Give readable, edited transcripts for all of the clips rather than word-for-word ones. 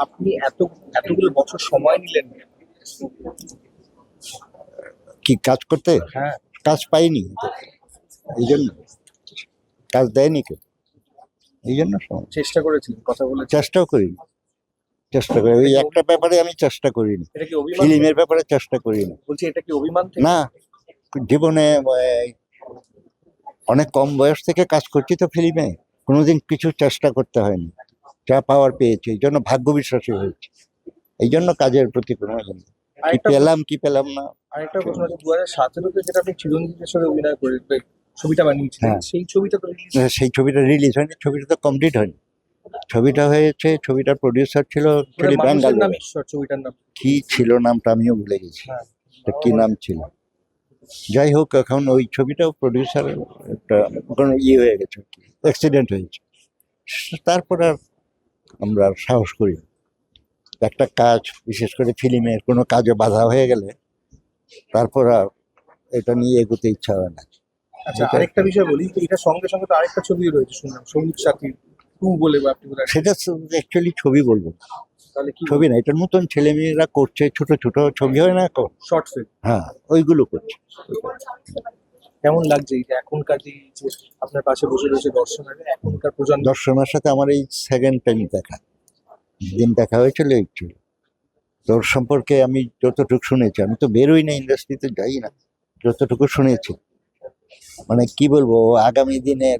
আপনি এতগুলো বছর সময় নিলেন। কি কাজ করতে? হ্যাঁ, কাজ পাইনি তো, এই জন্য কাজ দেয়নি কেউ, এই জন্য চেষ্টা করেছিলেন, কথা বলে। চেষ্টাও করিনি। চেষ্টা করি ওই একটা ব্যাপারে আমি চেষ্টা করিনি, এটা কি অভিমান? ফিল্মের ব্যাপারে চেষ্টা করিনি। বলছি, এটা কি অভিমান থেকে? না, জীবনে অনেক কম বয়স থেকে কাজ করছি তো ফিল্মে, কোনোদিন কিছু চেষ্টা করতে হয়নি, যা পাওয়ার পেয়েছি, এই জন্য ভাগ্য বিশ্বাসী হয়েছে, এই জন্য কাজের প্রতি কোনো কি আরেকটা পেলাম কি পেলাম না। আরেকটা প্রশ্ন আছে, 2017-তে যেটা আপনি চিরঞ্জিতের সাথে অভিনয় করে ছবিটা বানিয়েছিলেন, হ্যাঁ। সেই ছবিটা তো release সেই ছবিটা রিলিজ হয়নি, ছবিটা তো কমপ্লিট হয়নি। ছবিটা হয়েছে, ছবিটার প্রডিউসার ছিল মানে মানুষের নাম ব্যাঙ্গালোর, ঈশ্বর, ছবিটার নাম। কি ছিল নামটা আমিও ভুলে গেছি, হ্যাঁ, কি নাম ছিল। যাই হোক, এখন ওই ছবিটাও প্রডিউসার একটা কোনো হয়ে গেছে, অ্যাক্সিডেন্ট হয়েছে। তারপর আর আমরা আর সাহস করি না। একটা কাজ, বিশেষ করে ফিল্মের কোনো কাজে বাধা হয়ে গেলে তারপর আর এটা নিয়ে এগোতে ইচ্ছা হয় না। আচ্ছা, আরেকটা বিষয় বলি, এটার সঙ্গে সঙ্গে তো আরেকটা ছবি রয়েছে শুনলাম, সবুজ সাথী 2 বলে, বা আপনি বোধহয়। সেটা অ্যাকচুয়ালি ছবি বলবো না, তাহলে কি ছবি না, এটা নতুন ছেলেমেয়েরা করছে, ছোট ছোট ছবি হয় না এখন, শর্ট ফিল্ম? হ্যাঁ ওইগুলো করছে। কেমন লাগছে এই যে এখনকার যে আপনার পাশে বসে রয়েছে দর্শনার্থী, এখনকার প্রজন্ম? দর্শনার সাথে আমার এই সেকেন্ড টাইম দেখা, দিন দেখা হয়েছিল একটু। তোর সম্পর্কে আমি যতটুকু শুনেছি, আমি তো বেরোই না, ইন্ডাস্ট্রিতে যাই না, যতটুকু শুনেছি, মানে কি বলবো, আগামী দিনের,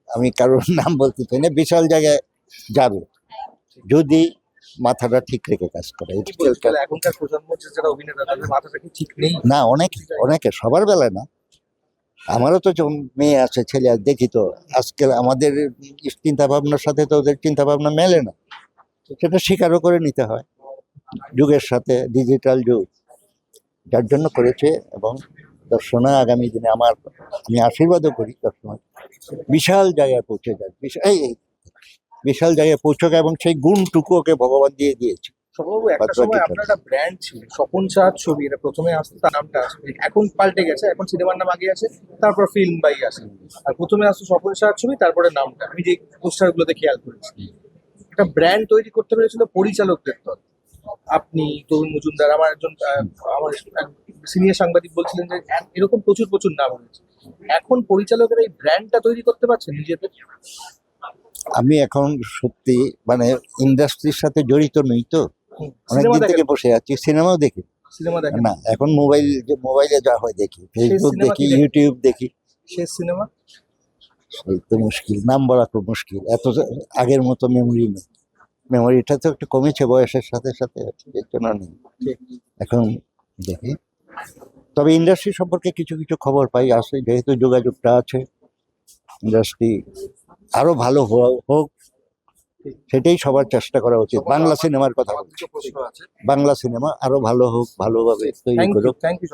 আমি কারোর নাম বলতে চাই না, বিশাল জায়গায় যাবে যদি মাথাটা ঠিক রেখে কাজ করে। কি বলছে তাহলে এখনকার প্রজন্ম যারা অভিনেতা, তাদের মাথাটা কি ঠিক নেই? না, অনেকে সবার বেলায় না, আমারও তো মেয়ে আছে, ছেলে আছে, দেখি তো আজকাল আমাদের চিন্তা ভাবনার সাথে তো ওদের চিন্তা ভাবনা মেলে না, সেটা স্বীকারও করে নিতে হয়, যুগের সাথে, ডিজিটাল যুগ, যার জন্য করেছে। এবং দর্শনা আগামী দিনে আমি আশীর্বাদও করি দর্শনা বিশাল জায়গায় পৌঁছে যায়, বিশাল জায়গায় পৌঁছক, এবং সেই গুণটুকু ওকে ভগবান দিয়ে দিয়েছে। স্বপনবাবু, একটা সময় আপনার একটা ব্র্যান্ড ছিল, স্বপন সাহার ছবি, এটা প্রথমে আসতো, তার নামটা আসতো, এখন পাল্টে গেছে, এখন সিনেমার নাম আগে আছে, তারপর ফিল্ম বাই আসে। আর প্রথমে আসতো স্বপন সাহার ছবি, তারপরে নামটা, আমি যে পোস্টার গুলোতে খেয়াল করেছি। একটা ব্র্যান্ড তৈরি করতে পেরেছিল পরিচালকদের দল। আপনি, তরুণ মজুমদার, আমার সিনিয়র সাংবাদিক বলছিলেন যে এরকম প্রচুর প্রচুর নাম রয়েছে। এখন পরিচালকেরা এই ব্র্যান্ডটা তৈরি করতে পারছেন নিজেদের? আমি এখন সত্যি মানে ইন্ডাস্ট্রির সাথে জড়িত নই তো, সিনেমা অনেকদিন থেকে দেখেন? বসে আছি, সিনেমাও দেখি সিনেমা দেখেন? না, এখন মোবাইলে যা হয় দেখি, ফেসবুক সিনেমা দেখি, কি দেখেন? ইউটিউব দেখি। শেষ সিনেমা? এই তো মুশকিল, নাম বলা খুব মুশকিল, এত আগের মতো মেমোরি নেই, মেমোরিটা তো একটু কমেছে বয়সের সাথে সাথে, এর জন্য নেই এখন দেখি। তবে ইন্ডাস্ট্রি সম্পর্কে কিছু কিছু খবর পাই, আসে, যেহেতু যোগাযোগটা আছে, ইন্ডাস্ট্রি আরো ভালো হোক, সেটাই সবার চেষ্টা করা উচিত। বাংলা সিনেমার কথা বলছি, প্রশ্ন আছে। বাংলা সিনেমা আরো ভালো হোক, ভালোভাবে তৈরি থ্যাংক ইউ, করুক। Thank you.